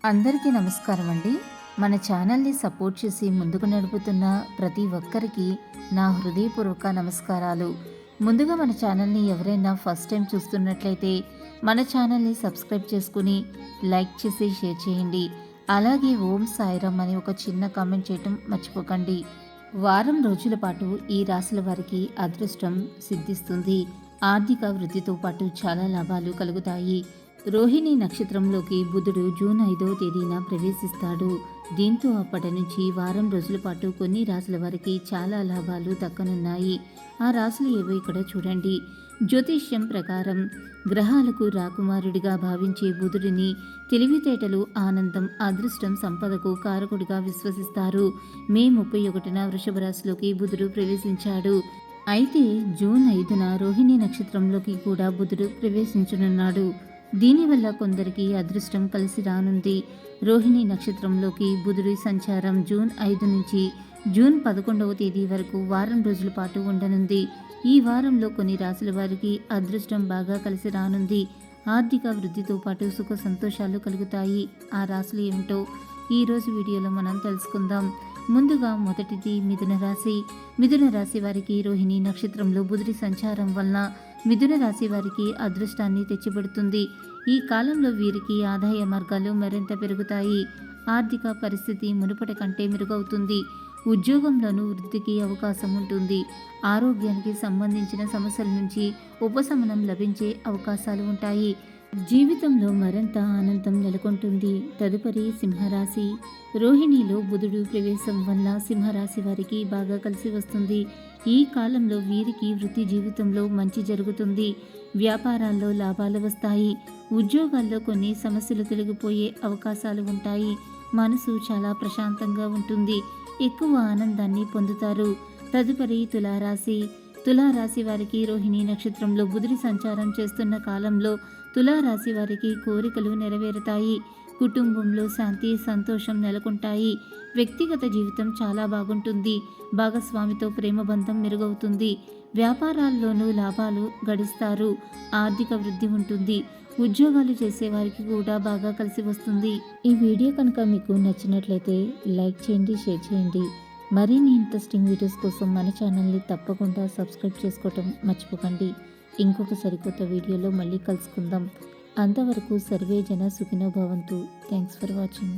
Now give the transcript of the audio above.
అందరికీ నమస్కారం అండి. మన ఛానల్ని సపోర్ట్ చేసి ముందుకు నడుపుతున్న ప్రతి ఒక్కరికి నా హృదయపూర్వక నమస్కారాలు. ముందుగా మన ఛానల్ని ఎవరైనా ఫస్ట్ టైం చూస్తున్నట్లయితే మన ఛానల్ని సబ్స్క్రైబ్ చేసుకుని లైక్ చేసి షేర్ చేయండి. అలాగే ఓం సాయిరామ్ అని ఒక చిన్న కామెంట్ చేయటం మర్చిపోకండి. వారం రోజుల పాటు ఈ రాశుల వారికి అదృష్టం సిద్ధిస్తుంది. ఆర్థిక వృద్ధితో పాటు చాలా లాభాలు కలుగుతాయి. రోహిణి నక్షత్రంలోకి బుధుడు జూన్ 5వ తేదీన ప్రవేశిస్తాడు. దీంతో అప్పటి నుంచి వారం రోజుల పాటు కొన్ని రాశుల వారికి చాలా లాభాలు దక్కనున్నాయి. ఆ రాశులు ఏవో ఇక్కడ చూడండి. జ్యోతిష్యం ప్రకారం గ్రహాలకు రాకుమారుడిగా భావించే బుధుడిని తెలివితేటలు, ఆనందం, అదృష్టం, సంపదకు కారకుడిగా విశ్వసిస్తారు. మే 31న వృషభ రాశిలోకి బుధుడు ప్రవేశించాడు. అయితే జూన్ 5న రోహిణి నక్షత్రంలోకి కూడా బుధుడు ప్రవేశించనున్నాడు. దీనివల్ల కొందరికి అదృష్టం కలిసి రానుంది. రోహిణి నక్షత్రంలోకి బుధుడి సంచారం జూన్ 5 నుంచి జూన్ 11వ తేదీ వరకు వారం రోజుల పాటు ఉండనుంది. ఈ వారంలో కొన్ని రాశుల వారికి అదృష్టం బాగా కలిసి రానుంది. ఆర్థిక వృద్ధితో పాటు సుఖ సంతోషాలు కలుగుతాయి. ఆ రాశులు ఏమిటో ఈరోజు వీడియోలో మనం తెలుసుకుందాం. ముందుగా మొదటిది మిథున రాశి. మిథున రాశి వారికి రోహిణి నక్షత్రంలో బుధుడి సంచారం వలన మిథున రాశి వారికి అదృష్టాన్ని తెచ్చిపెడుతుంది. ఈ కాలంలో వీరికి ఆదాయ మార్గాలు మరింత పెరుగుతాయి. ఆర్థిక పరిస్థితి మునుపటి కంటే మెరుగవుతుంది. ఉద్యోగంలోనూ వృద్ధికి అవకాశం ఉంటుంది. ఆరోగ్యానికి సంబంధించిన సమస్యల నుంచి ఉపశమనం లభించే అవకాశాలు ఉంటాయి. జీవితంలో మరింత ఆనందం నెలకొంటుంది. తదుపరి సింహరాశి. రోహిణిలో బుధుడు ప్రవేశం వల్ల సింహరాశి వారికి బాగా కలిసి వస్తుంది. ఈ కాలంలో వీరికి వృత్తి జీవితంలో మంచి జరుగుతుంది. వ్యాపారాల్లో లాభాలు వస్తాయి. ఉద్యోగాల్లో కొన్ని సమస్యలు తొలగిపోయే అవకాశాలు ఉంటాయి. మనసు చాలా ప్రశాంతంగా ఉంటుంది. ఎక్కువ ఆనందాన్ని పొందుతారు. తదుపరి తులారాశి. తులారాశి వారికి రోహిణి నక్షత్రంలో బుధుడి సంచారం చేస్తున్న కాలంలో తులారాశి వారికి కోరికలు నెరవేరుతాయి. కుటుంబంలో శాంతి, సంతోషం నెలకొంటాయి. వ్యక్తిగత జీవితం చాలా బాగుంటుంది. భాగస్వామితో ప్రేమ బంధం మెరుగవుతుంది. వ్యాపారాల్లోనూ లాభాలు గడిస్తారు. ఆర్థిక వృద్ధి ఉంటుంది. ఉద్యోగాలు చేసేవారికి కూడా బాగా కలిసి వస్తుంది. ఈ వీడియో కనుక మీకు నచ్చినట్లయితే లైక్ చేయండి, షేర్ చేయండి. మరిన్ని ఇంట్రెస్టింగ్ వీడియోస్ కోసం మన ఛానల్ని తప్పకుండా సబ్స్క్రైబ్ చేసుకోవటం మర్చిపోకండి. ఇంకొక సరికొత్త వీడియోలో మళ్ళీ కలుసుకుందాం. అంతవరకు సర్వే జన సుఖినో భవంతు. Thanks for watching.